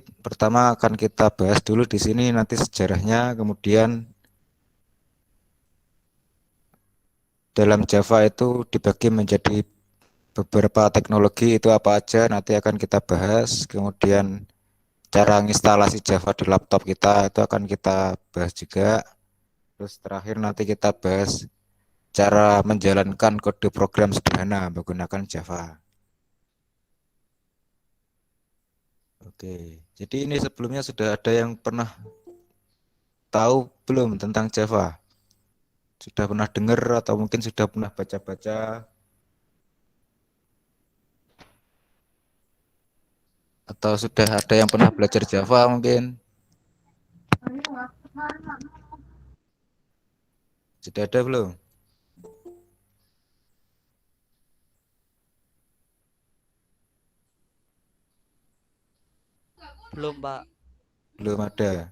pertama akan kita bahas dulu di sini nanti sejarahnya, kemudian dalam Java itu dibagi menjadi beberapa teknologi itu apa aja nanti akan kita bahas, kemudian cara instalasi Java di laptop kita itu akan kita bahas juga. Terus terakhir nanti kita bahas cara menjalankan kode program sederhana menggunakan Java. Oke, jadi ini sebelumnya sudah ada yang pernah tahu belum tentang Java? Sudah pernah dengar atau mungkin sudah pernah baca-baca atau sudah ada yang pernah belajar Java mungkin? Sudah ada belum? Belum, Pak. Belum ada.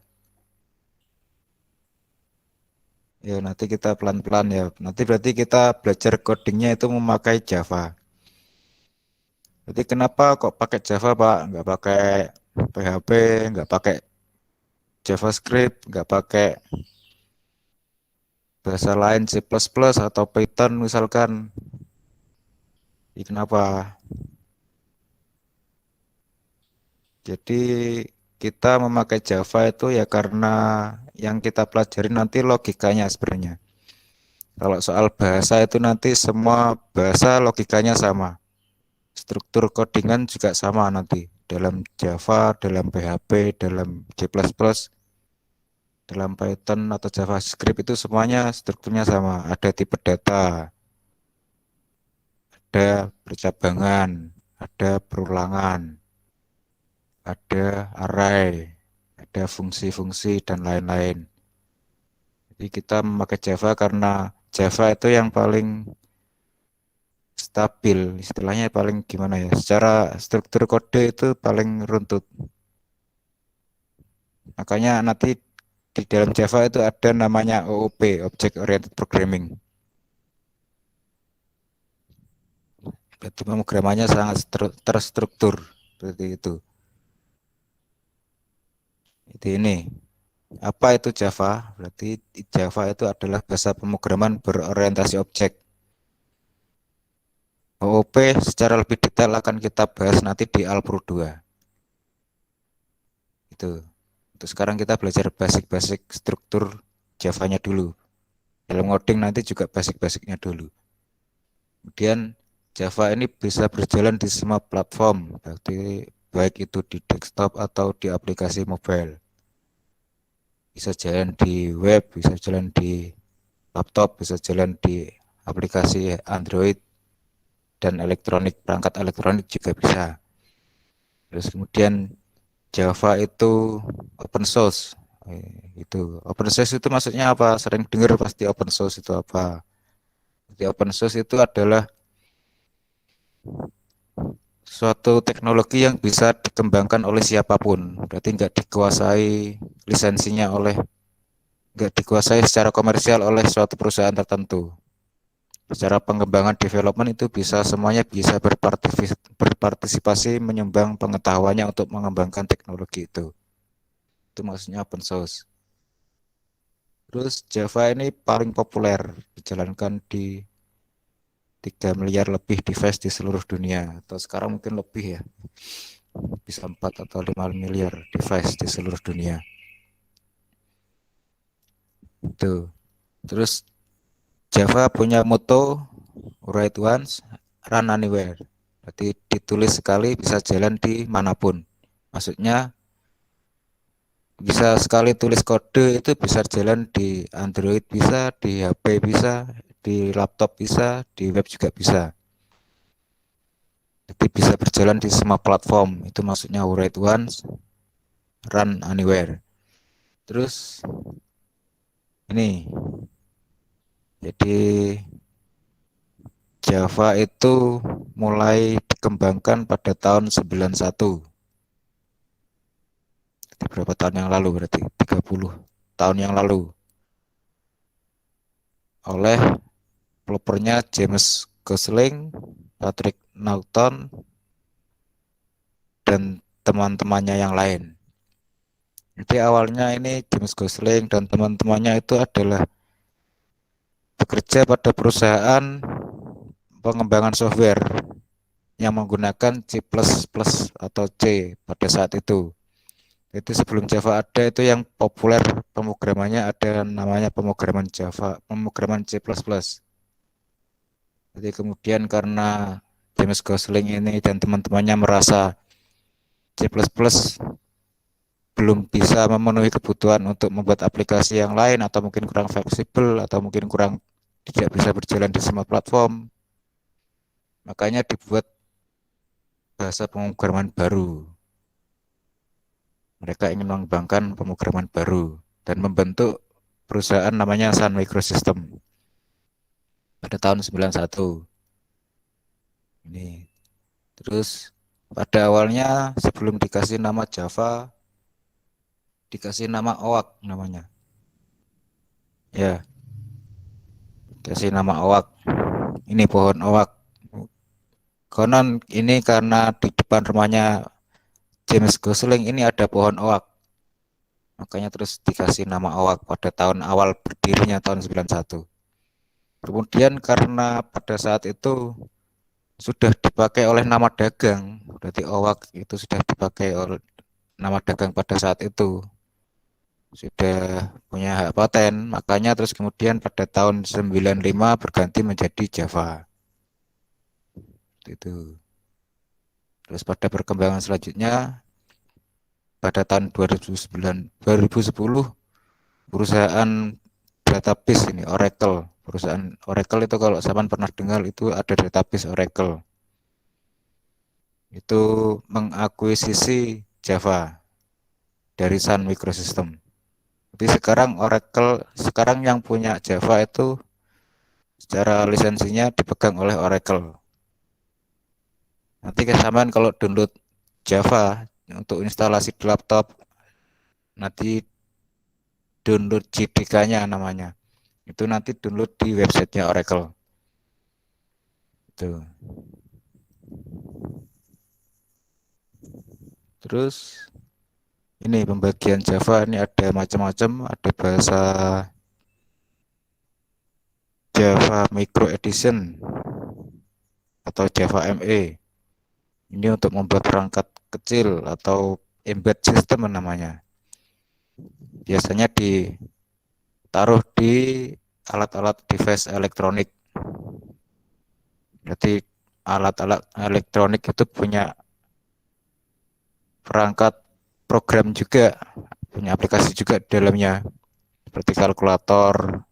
Ya, nanti kita pelan-pelan ya. Nanti berarti kita belajar codingnya itu memakai Java. Jadi kenapa kok pakai Java, Pak? Nggak pakai PHP, nggak pakai JavaScript, nggak pakai bahasa lain C++ atau Python misalkan. Ini kenapa? Jadi kita memakai Java itu ya karena yang kita pelajari nanti logikanya sebenarnya. Kalau soal bahasa itu nanti semua bahasa logikanya sama. Struktur codingan juga sama nanti. Dalam Java, dalam PHP, dalam C++, dalam Python atau JavaScript itu semuanya strukturnya sama. Ada tipe data, ada percabangan, ada perulangan, ada array, ada fungsi-fungsi dan lain-lain. Jadi kita memakai Java karena Java itu yang paling stabil, istilahnya paling gimana ya? Secara struktur kode itu paling runtut. Makanya nanti di dalam Java itu ada namanya OOP, Object Oriented Programming. Berarti pemrogramannya sangat terstruktur seperti itu. Itu ini. Apa itu Java? Berarti Java itu adalah bahasa pemrograman berorientasi objek. OOP secara lebih detail akan kita bahas nanti di Alpro 2. Itu. Untuk sekarang kita belajar basic-basic struktur Java-nya dulu. Dalam ngoding nanti juga basic-basicnya dulu. Kemudian Java ini bisa berjalan di semua platform, berarti baik itu di desktop atau di aplikasi mobile. Bisa jalan di web, bisa jalan di laptop, bisa jalan di aplikasi Android dan elektronik, perangkat elektronik juga bisa. Terus kemudian Java itu open source. Itu open source itu maksudnya apa? Sering dengar pasti open source itu apa? Jadi open source itu adalah suatu teknologi yang bisa dikembangkan oleh siapapun. Berarti nggak dikuasai secara komersial oleh suatu perusahaan tertentu. Secara pengembangan development itu bisa semuanya bisa berpartisipasi menyumbang pengetahuannya untuk mengembangkan teknologi itu. Itu maksudnya open source. Terus Java ini paling populer dijalankan di 3 miliar lebih device di seluruh dunia. Atau sekarang mungkin lebih ya. Bisa 4 atau 5 miliar device di seluruh dunia. Itu. Terus Java punya moto write once, run anywhere. Berarti ditulis sekali bisa jalan di manapun. Maksudnya bisa sekali tulis kode itu bisa jalan di Android bisa, di HP bisa, di laptop bisa, di web juga bisa. Jadi bisa berjalan di semua platform. Itu maksudnya write once, run anywhere. Terus ini jadi Java itu mulai dikembangkan pada tahun 91. Jadi berapa tahun yang lalu berarti? 30 tahun yang lalu. Oleh developernya James Gosling, Patrick Naughton, dan teman-temannya yang lain. Jadi awalnya ini James Gosling dan teman-temannya itu adalah bekerja pada perusahaan pengembangan software yang menggunakan C++ atau C pada saat itu. Itu sebelum Java ada itu yang populer pemrogramannya ada namanya pemrograman Java, pemrograman C++. Jadi kemudian karena James Gosling ini dan teman-temannya merasa C++ belum bisa memenuhi kebutuhan untuk membuat aplikasi yang lain atau mungkin kurang fleksibel atau mungkin kurang tidak bisa berjalan di semua platform, makanya dibuat bahasa pemrograman baru. Mereka ingin mengembangkan pemrograman baru dan membentuk perusahaan namanya Sun Microsystem pada tahun 91. Ini terus pada awalnya sebelum dikasih nama Java, dikasih nama OAK namanya. Ya, dikasih nama OAK. Ini pohon OAK. Konon ini karena di depan rumahnya James Gosling ini ada pohon OAK. Makanya terus dikasih nama OAK pada tahun awal berdirinya tahun 91. Kemudian karena pada saat itu sudah dipakai oleh nama dagang, berarti OAK itu sudah dipakai oleh nama dagang pada saat itu. Sudah punya hak paten, makanya terus kemudian pada tahun 95 berganti menjadi Java. Itu. Terus pada perkembangan selanjutnya pada tahun 2010 perusahaan database ini Oracle. Perusahaan Oracle itu kalau zaman pernah dengar itu ada database Oracle. Itu mengakuisisi Java dari Sun Microsystem. Jadi sekarang Oracle sekarang yang punya Java itu secara lisensinya dipegang oleh Oracle. Nanti kesamaan kalau download Java untuk instalasi di laptop, nanti download JDK-nya namanya. Itu nanti download di websitenya Oracle. Itu. Terus ini pembagian Java ini ada macam-macam, ada bahasa Java Micro Edition atau Java ME. Ini untuk membuat perangkat kecil atau embed system namanya. Biasanya ditaruh di alat-alat device elektronik. Jadi alat-alat elektronik itu punya perangkat program juga, punya aplikasi juga di dalamnya. Seperti kalkulator,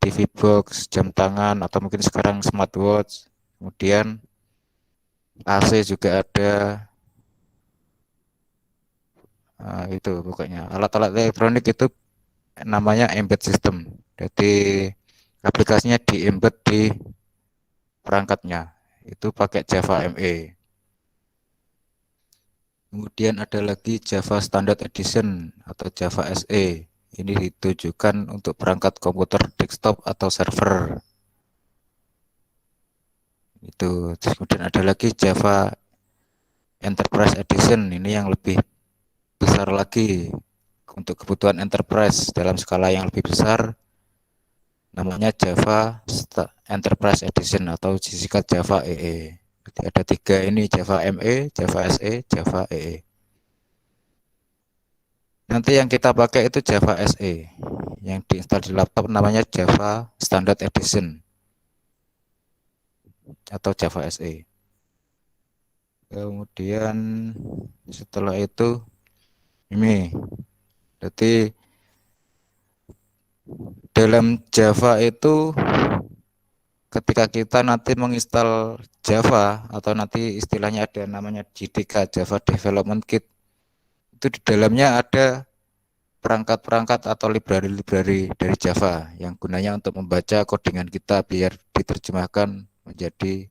TV box, jam tangan, atau mungkin sekarang smartwatch. Kemudian AC juga ada. Nah, itu pokoknya alat-alat elektronik itu namanya embed system. Jadi aplikasinya di embed di perangkatnya. Itu pakai Java ME. Kemudian ada lagi Java Standard Edition atau Java SE. Ini ditujukan untuk perangkat komputer desktop atau server. Itu. Terus kemudian ada lagi Java Enterprise Edition. Ini yang lebih besar lagi untuk kebutuhan enterprise dalam skala yang lebih besar. Namanya Java Enterprise Edition atau disingkat Java EE. Jadi ada tiga ini Java ME, Java SE, Java EE. Nanti yang kita pakai itu Java SE. Yang diinstal di laptop namanya Java Standard Edition atau Java SE. Kemudian setelah itu ini. Jadi dalam Java itu ketika kita nanti menginstal Java atau nanti istilahnya ada namanya JDK Java Development Kit, itu di dalamnya ada perangkat-perangkat atau library-library dari Java yang gunanya untuk membaca codingan kita biar diterjemahkan menjadi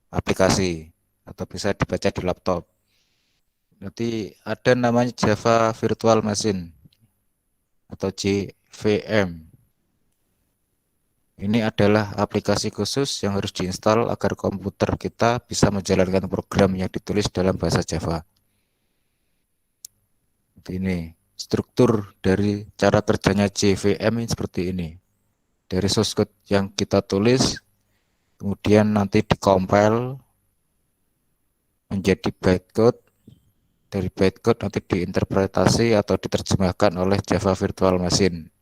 aplikasi atau bisa dibaca di laptop. Nanti ada namanya Java Virtual Machine atau JVM. Ini adalah aplikasi khusus yang harus diinstal agar komputer kita bisa menjalankan program yang ditulis dalam bahasa Java. Ini struktur dari cara kerjanya JVM ini seperti ini. Dari source code yang kita tulis, kemudian nanti dikompil menjadi bytecode. Dari bytecode nanti diinterpretasi atau diterjemahkan oleh Java Virtual Machine.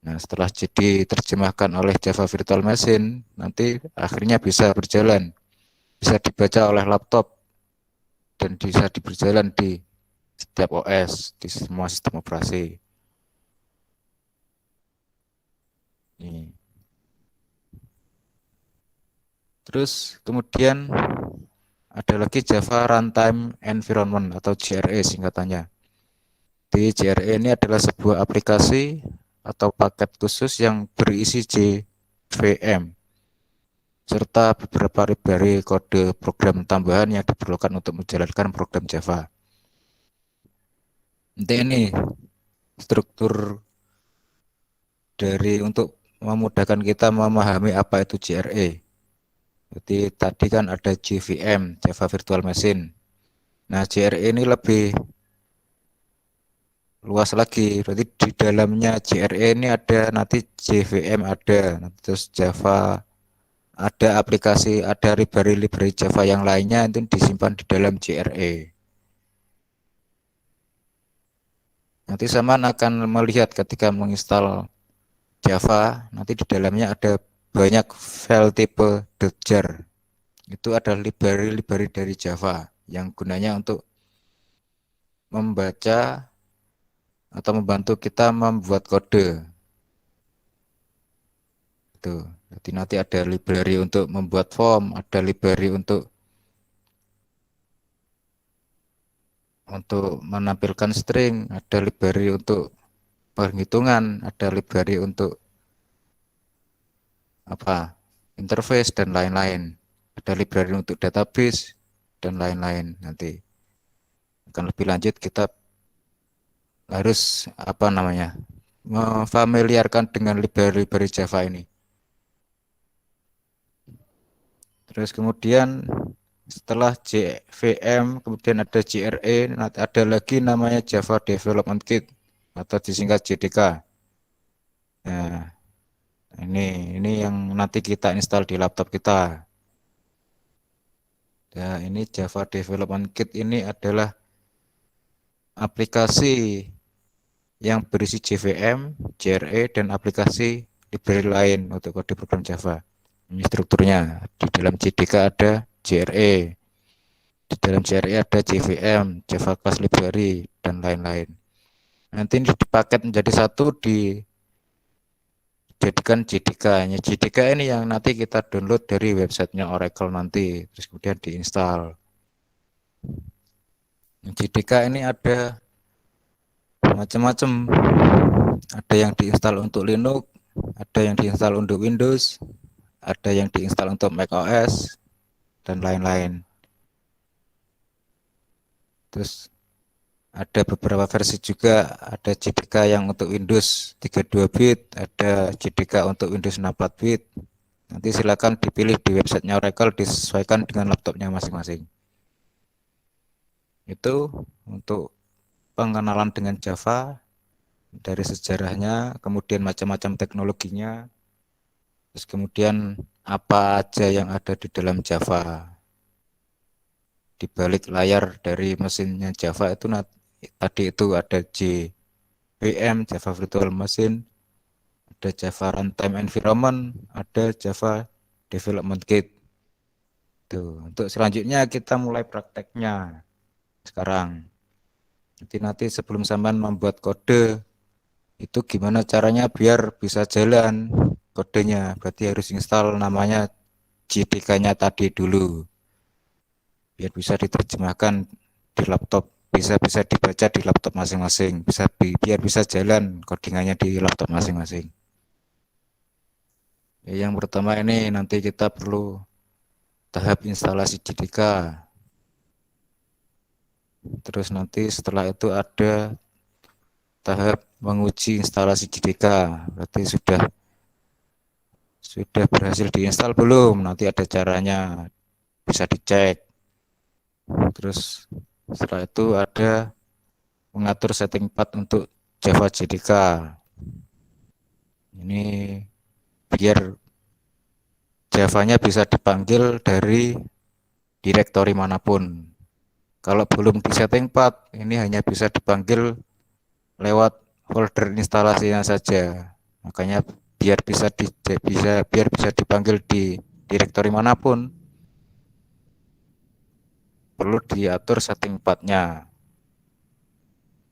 Nah, setelah diterjemahkan oleh Java Virtual Machine, nanti akhirnya bisa berjalan, bisa dibaca oleh laptop, dan bisa berjalan di setiap OS, di semua sistem operasi. Ini. Terus kemudian ada lagi Java Runtime Environment atau JRE singkatannya. Di JRE ini adalah sebuah aplikasi atau paket khusus yang berisi JVM serta beberapa library kode program tambahan yang diperlukan untuk menjalankan program Java. Nanti ini struktur dari untuk memudahkan kita memahami apa itu JRE. Jadi tadi kan ada JVM, Java Virtual Machine. Nah, JRE ini lebih luas lagi. Berarti di dalamnya JRE ini ada nanti JVM ada, terus Java ada aplikasi, ada library Java yang lainnya itu disimpan di dalam JRE. Nanti Saman akan melihat ketika menginstal Java, nanti di dalamnya ada banyak file tipe .jar. Itu ada library dari Java yang gunanya untuk membaca atau membantu kita membuat kode. Tuh. Jadi nanti ada library untuk membuat form, ada library untuk menampilkan string, ada library untuk perhitungan, ada library untuk apa? Interface dan lain-lain. Ada library untuk database dan lain-lain. Nanti akan lebih lanjut kita harus apa namanya? Memfamiliarkan dengan library Java ini. Terus kemudian setelah JVM, kemudian ada JRE, ada lagi namanya Java Development Kit atau disingkat JDK. Nah, ini yang nanti kita install di laptop kita. Nah, ini Java Development Kit ini adalah aplikasi yang berisi JVM, JRE, dan aplikasi library lain untuk kode program Java. Ini strukturnya. Di dalam JDK ada JRE, di dalam JRE ada JVM, Java Class Library, dan lain-lain. Nanti ini dipaket menjadi satu, dijadikan JDK. JDK ini yang nanti kita download dari websitenya Oracle nanti, terus kemudian diinstal. JDK ini ada macam-macam. Ada yang diinstal untuk Linux, ada yang diinstal untuk Windows, ada yang diinstal untuk macOS, dan lain-lain. Terus ada beberapa versi juga, ada JDK yang untuk Windows 32 bit, ada JDK untuk Windows 64 bit. Nanti silakan dipilih di websitenya Oracle, disesuaikan dengan laptopnya masing-masing. Itu untuk pengenalan dengan Java, dari sejarahnya, kemudian macam-macam teknologinya, terus kemudian apa aja yang ada di dalam Java. Di balik layar dari mesinnya Java itu tadi itu ada JVM, Java Virtual Machine, ada Java Runtime Environment, ada Java Development Kit. Tuh, untuk selanjutnya kita mulai prakteknya sekarang. Nanti sebelum sampean membuat kode itu gimana caranya biar bisa jalan kodenya. Berarti harus install namanya JDK-nya tadi dulu. Biar bisa diterjemahkan di laptop, bisa dibaca di laptop masing-masing, biar bisa jalan codingannya di laptop masing-masing. Yang pertama ini nanti kita perlu tahap instalasi JDK. Terus nanti setelah itu ada tahap menguji instalasi JDK. Berarti sudah berhasil diinstal belum? Nanti ada caranya, bisa dicek. Terus setelah itu ada mengatur setting path untuk Java JDK. Ini biar Java-nya bisa dipanggil dari direktori manapun. Kalau belum di setting path, ini hanya bisa dipanggil lewat folder instalasinya saja. Makanya biar bisa dipanggil di direktori manapun, perlu diatur setting path-nya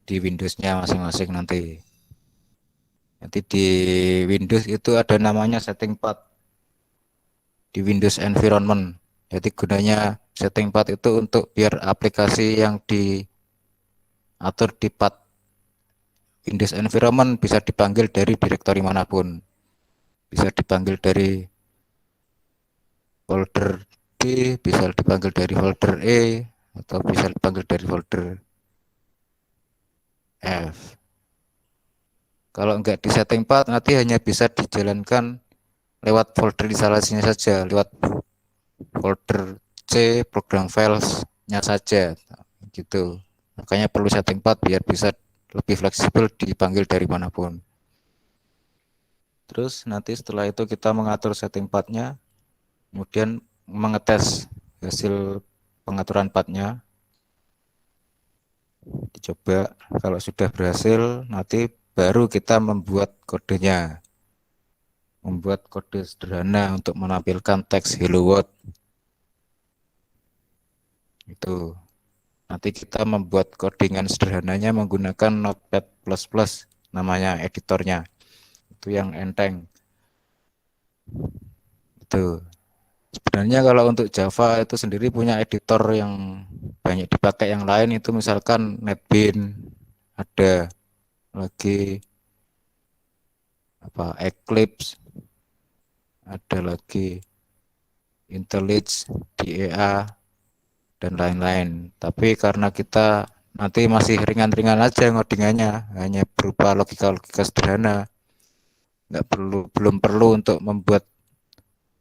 di Windows-nya masing-masing nanti. Nanti di Windows itu ada namanya setting path di Windows Environment. Jadi gunanya setting path itu untuk biar aplikasi yang diatur di path Windows Environment bisa dipanggil dari direktori manapun. Bisa dipanggil dari folder D, bisa dipanggil dari folder E, atau bisa dipanggil dari folder F. Kalau enggak di setting path, nanti hanya bisa dijalankan lewat folder instalasinya saja, lewat folder C program filesnya saja, gitu. Makanya perlu setting path biar bisa lebih fleksibel dipanggil dari manapun. Terus nanti setelah itu kita mengatur setting path-nya, kemudian mengetes hasil pengaturan path-nya, dicoba. Kalau sudah berhasil, nanti baru kita membuat kode sederhana untuk menampilkan teks hello world. Itu nanti kita membuat codingan sederhananya menggunakan Notepad++, namanya editornya. Itu yang enteng. Itu. Sebenarnya kalau untuk Java itu sendiri punya editor yang banyak dipakai yang lain, itu misalkan NetBeans, ada lagi Eclipse, ada lagi IntelliJ, DEA, dan lain-lain. Tapi karena kita nanti masih ringan-ringan aja ngodingannya, hanya berupa logika-logika sederhana, belum perlu untuk membuat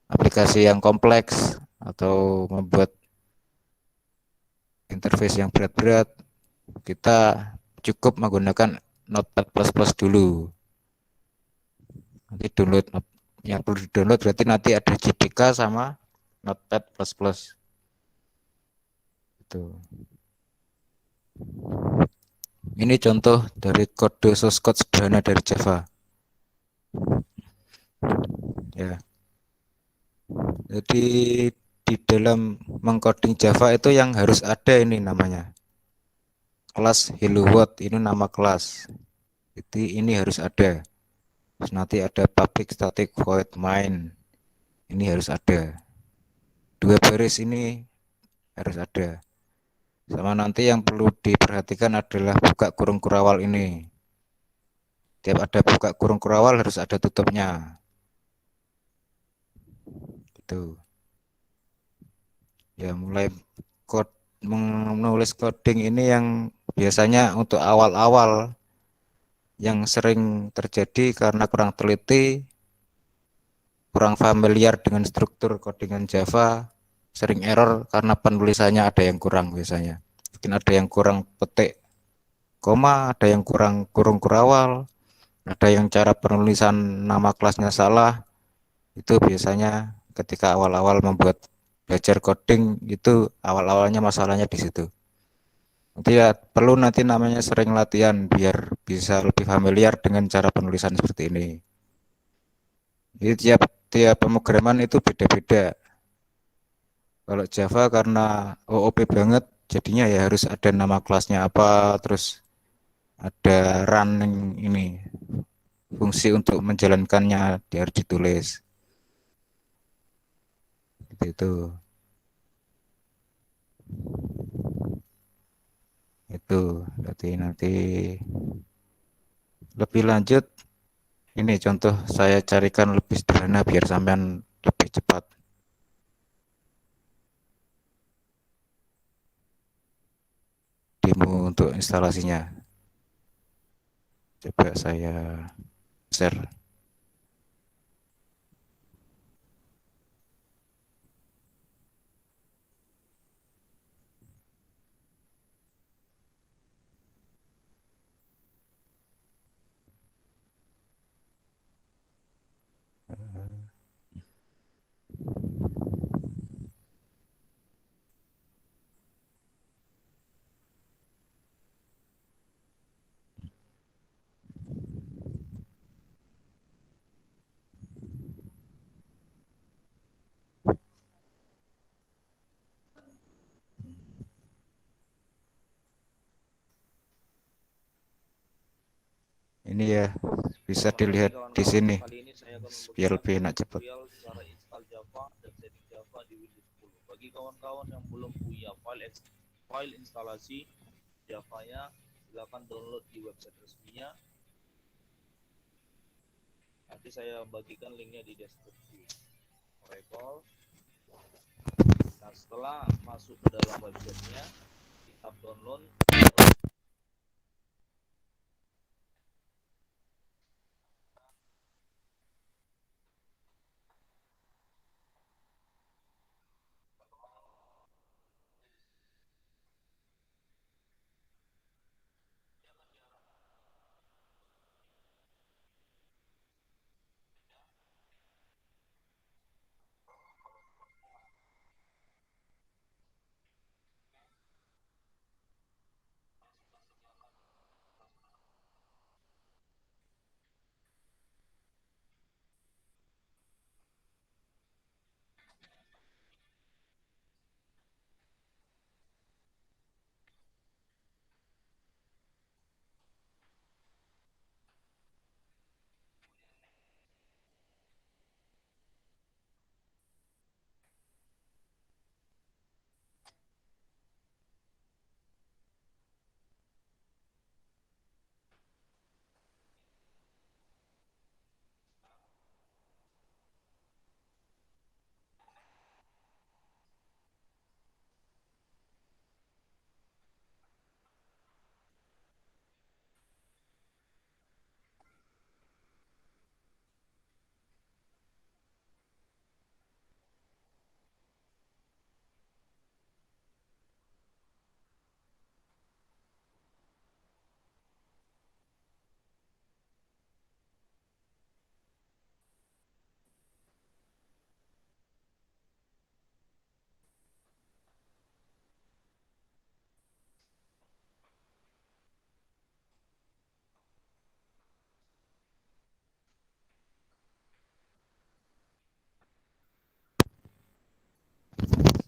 aplikasi yang kompleks atau membuat interface yang berat-berat. Kita cukup menggunakan Notepad++ dulu. Nanti download yang perlu di-download berarti nanti ada JDK sama Notepad++. Itu. Ini contoh dari kode source code sederhana dari Java. Ya. Jadi di dalam mengcoding Java itu yang harus ada ini namanya kelas Hello World, ini nama kelas. Jadi ini harus ada. Terus nanti ada public static void main. Ini harus ada. Dua baris ini harus ada. Sama nanti yang perlu diperhatikan adalah buka kurung kurawal ini. Tiap ada buka kurung kurawal harus ada tutupnya. Gitu. Ya mulai menulis coding ini yang biasanya untuk awal-awal yang sering terjadi karena kurang teliti, kurang familiar dengan struktur codingan Java, sering error karena penulisannya ada yang kurang biasanya. Mungkin ada yang kurang petik koma, ada yang kurang kurung kurawal, ada yang cara penulisan nama kelasnya salah. Itu biasanya ketika awal-awal membuat belajar coding itu awal-awalnya masalahnya di situ. Nanti ya perlu nanti namanya sering latihan biar bisa lebih familiar dengan cara penulisan seperti ini. Jadi tiap tiap pemrograman itu beda-beda. Kalau Java karena OOP banget, jadinya ya harus ada nama kelasnya apa, terus ada running ini fungsi untuk menjalankannya dia harus ditulis. Gitu itu. Itu berarti nanti lebih lanjut ini contoh saya carikan lebih sederhana biar sampean lebih cepat demo untuk instalasinya. Coba saya share. Ini ya bisa Selamat pagi dilihat di kawan-kawan. sini Kali ini saya akan biar memberikan lebih enak cepat. tutorial cara install Java dan setting Java di Windows 10. Bagi kawan-kawan yang belum punya file instalasi Java-nya, silakan download di website resminya. Nanti saya bagikan linknya di deskripsi. Recall. Nah, setelah masuk ke dalam websitenya, kita download.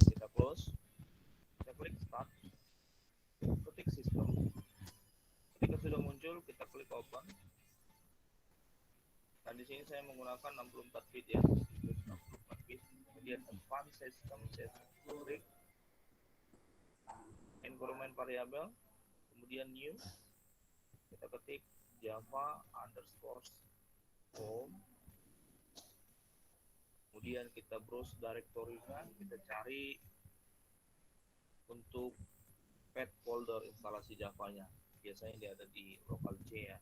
Kita close. Kita klik start. Ketik sistem. Ketika sudah muncul, kita klik open. Nah, di sini saya menggunakan 64 bit ya. 64 bit. Kemudian advanced system klik environment variable, kemudian new, kita ketik java underscore home, kemudian kita browse directory-nya, kita cari untuk path folder instalasi Java-nya. Biasanya dia ada di local C ya.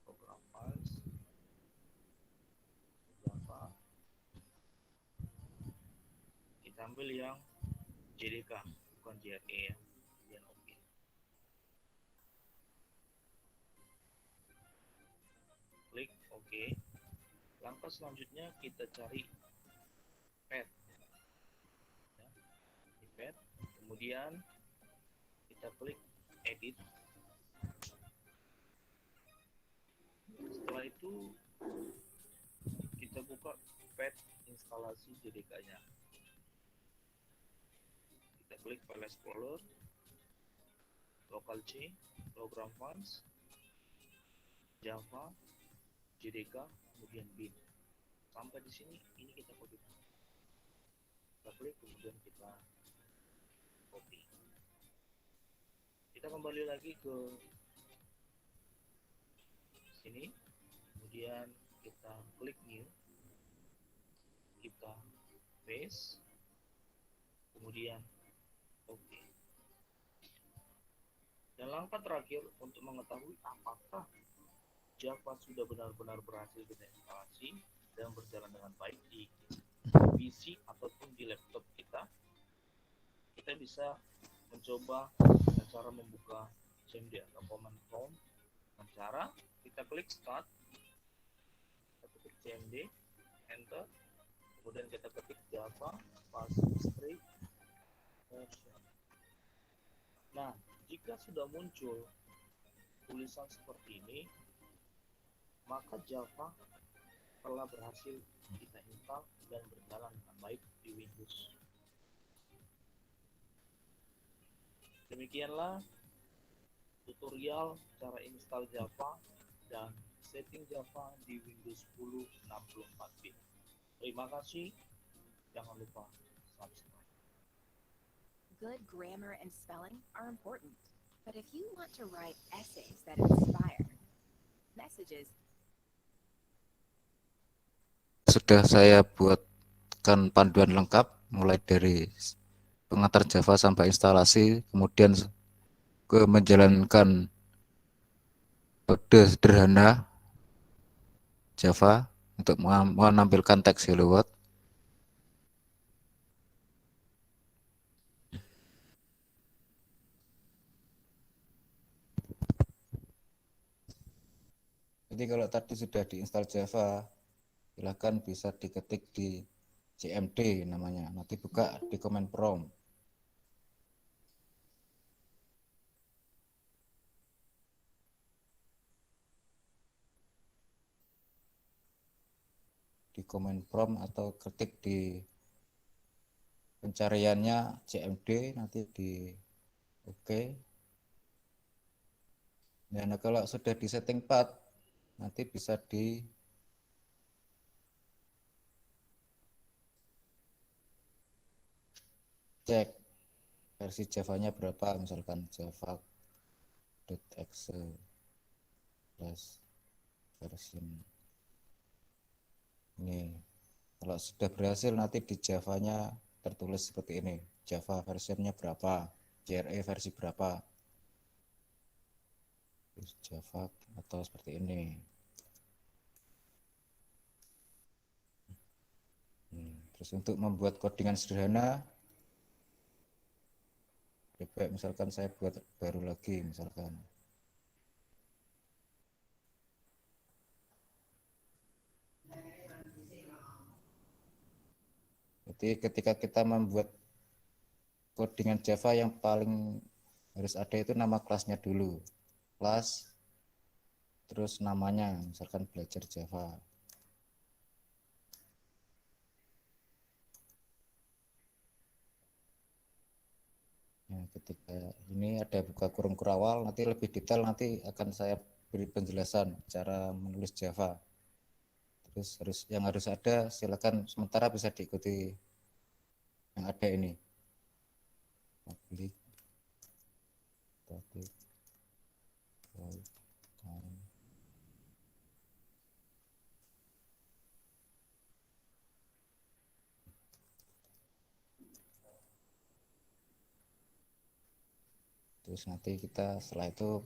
Program files Java. Kita ambil yang JDK, bukan JRE ya. Kemudian OK. Klik OK. Langkah selanjutnya kita cari path. Ya, di path. Kemudian kita klik edit. Setelah itu kita buka path instalasi JDK-nya. Kita klik file explorer, local C, program files, Java, JDK, kemudian bin. Sampai di sini ini kita copy. Kita klik kemudian kita copy. Kita kembali lagi ke sini, kemudian kita klik new, kita paste, kemudian OK. Dan langkah terakhir untuk mengetahui apakah Java sudah benar-benar berhasil kita instalasi dan berjalan dengan baik di PC ataupun di laptop kita, kita bisa mencoba dengan cara membuka CMD atau command prompt dengan cara kita klik start, kita ketik CMD, enter, kemudian kita ketik Java Passepartout version. Nah, jika sudah muncul tulisan seperti ini, maka Java telah berhasil kita install dan berjalan dengan baik di Windows. Demikianlah tutorial cara install Java dan setting Java di Windows 10 64-bit. Terima kasih, jangan lupa subscribe. Good grammar and spelling are important, but if you want to write essays that inspire, messages Sudah saya buatkan panduan lengkap mulai dari pengantar Java sampai instalasi, kemudian ke menjalankan kode sederhana Java untuk menampilkan teks Hello World. Jadi kalau tadi sudah diinstal Java, silakan bisa diketik di CMD namanya. Nanti buka di command prompt. Di command prompt atau ketik di pencariannya CMD, nanti di OK. Dan kalau sudah di setting path, nanti bisa di cek versi Java-nya berapa, misalkan java.exe version ini. Kalau sudah berhasil, nanti di Java-nya tertulis seperti ini, Java versionnya berapa, JRE versi berapa, terus Java atau seperti ini. Terus untuk membuat codingan sederhana, coba misalkan saya buat baru lagi, misalkan jadi ketika kita membuat codingan Java, yang paling harus ada itu nama kelasnya dulu, kelas terus namanya, misalkan belajar Java. Nah, ketika ini ada buka kurung kurawal, nanti lebih detail, nanti akan saya beri penjelasan cara menulis Java. Terus yang harus ada, silakan sementara bisa diikuti yang ada ini. Public static void time. Terus nanti kita setelah itu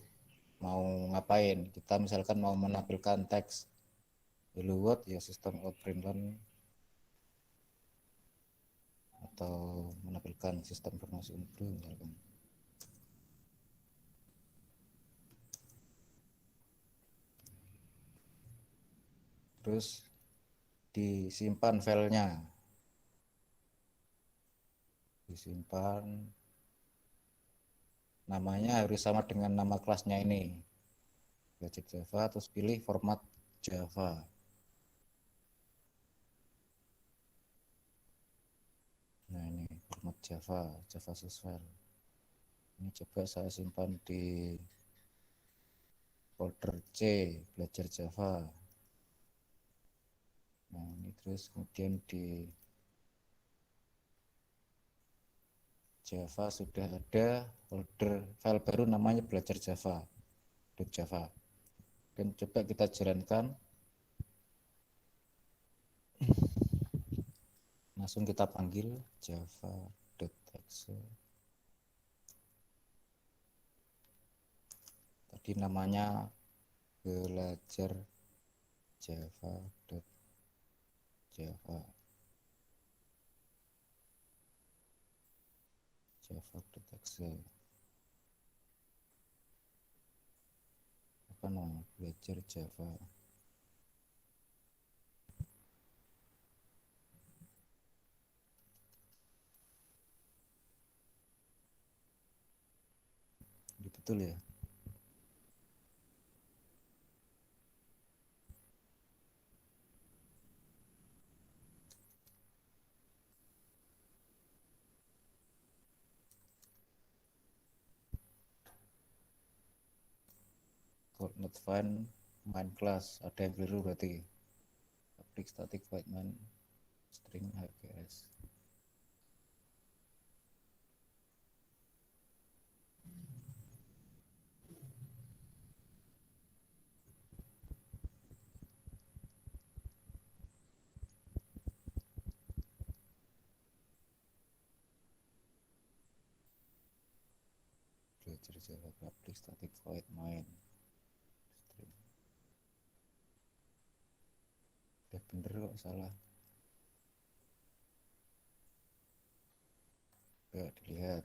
mau ngapain? Kita misalkan mau menampilkan teks hello world, ya sistem out println, atau menampilkan sistem informasi undo misalkan. Terus disimpan filenya, disimpan, namanya harus sama dengan nama kelasnya ini, belajar Java, terus pilih format Java. Nah ini format Java, Java source file. Ini coba saya simpan di folder C, belajar Java. Nah ini terus kemudian di Java sudah ada folder file baru namanya belajar Java, .java. Dan coba kita jalankan. Langsung kita panggil java.exe. Tadi namanya belajar java.java. Java.exe. Apa namanya? Belajar Java. Ini betul ya? not find main class, ada yang keliru berarti. Public static void main string HGS. Belajar Java public static void main string. Udah bener kok, salah. Coba dilihat.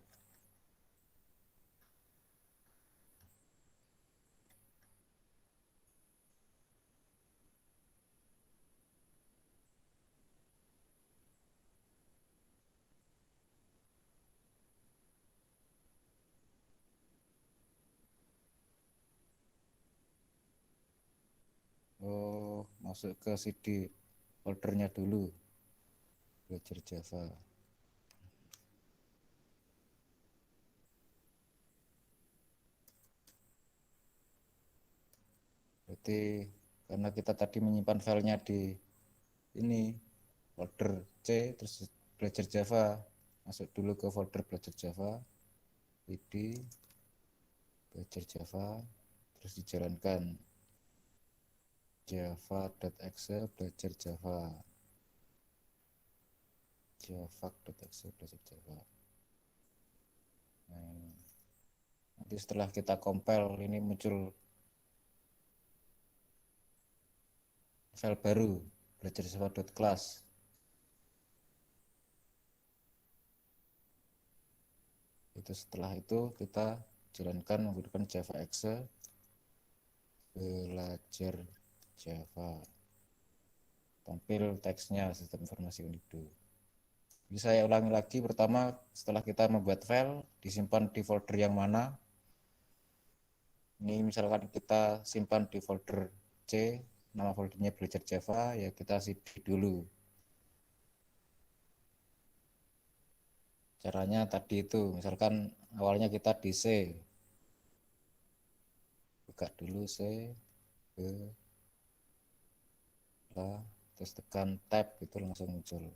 Oh, masuk ke CD foldernya dulu, belajar Java. Berarti karena kita tadi menyimpan filenya di ini folder C, terus belajar Java, masuk dulu ke folder belajar Java, id belajar Java, terus dijalankan java.exe belajar Java, java.exe belajar Java. Nah, nanti setelah kita compile ini muncul file baru, belajar Java.class. Itu setelah itu kita jalankan menggunakan java.exe belajar Java. Tampil teksnya sistem informasi Unido. Jadi saya ulangi lagi, pertama setelah kita membuat file, disimpan di folder yang mana. Ini misalkan kita simpan di folder C, nama foldernya belajar Java, ya kita cd dulu. Caranya tadi itu, misalkan awalnya kita di C, buka dulu C, terus tekan tab, itu langsung muncul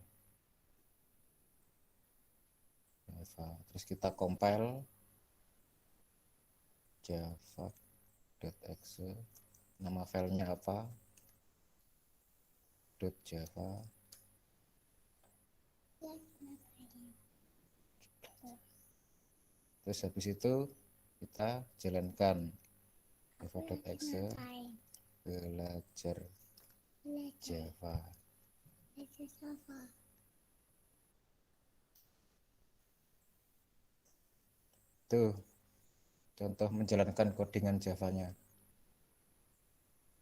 Java. Terus kita compile java.exe, nama filenya apa, .java. Terus habis itu kita jalankan java.exe belajar Java. Tuh contoh menjalankan codingan Java-nya.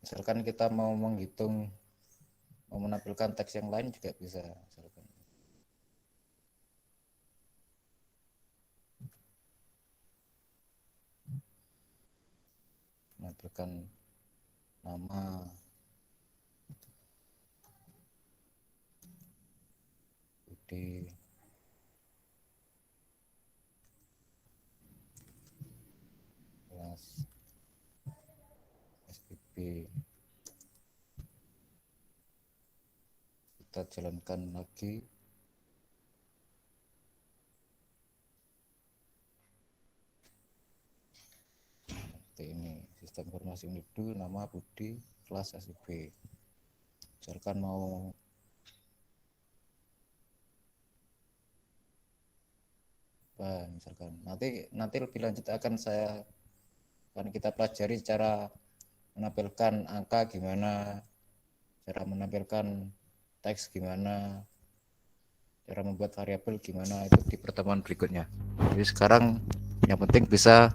Misalkan kita mau menghitung, mau menampilkan teks yang lain juga bisa. Misalkan menampilkan nama, Budi, kelas SPB. Kita jalankan lagi. Seperti ini, sistem informasi Unido, nama Budi, kelas SPB. Misalkan mau misalkan nanti lebih lanjut akan kita pelajari cara menampilkan angka gimana, cara menampilkan teks gimana, cara membuat variabel gimana, itu di pertemuan berikutnya. Jadi sekarang yang penting bisa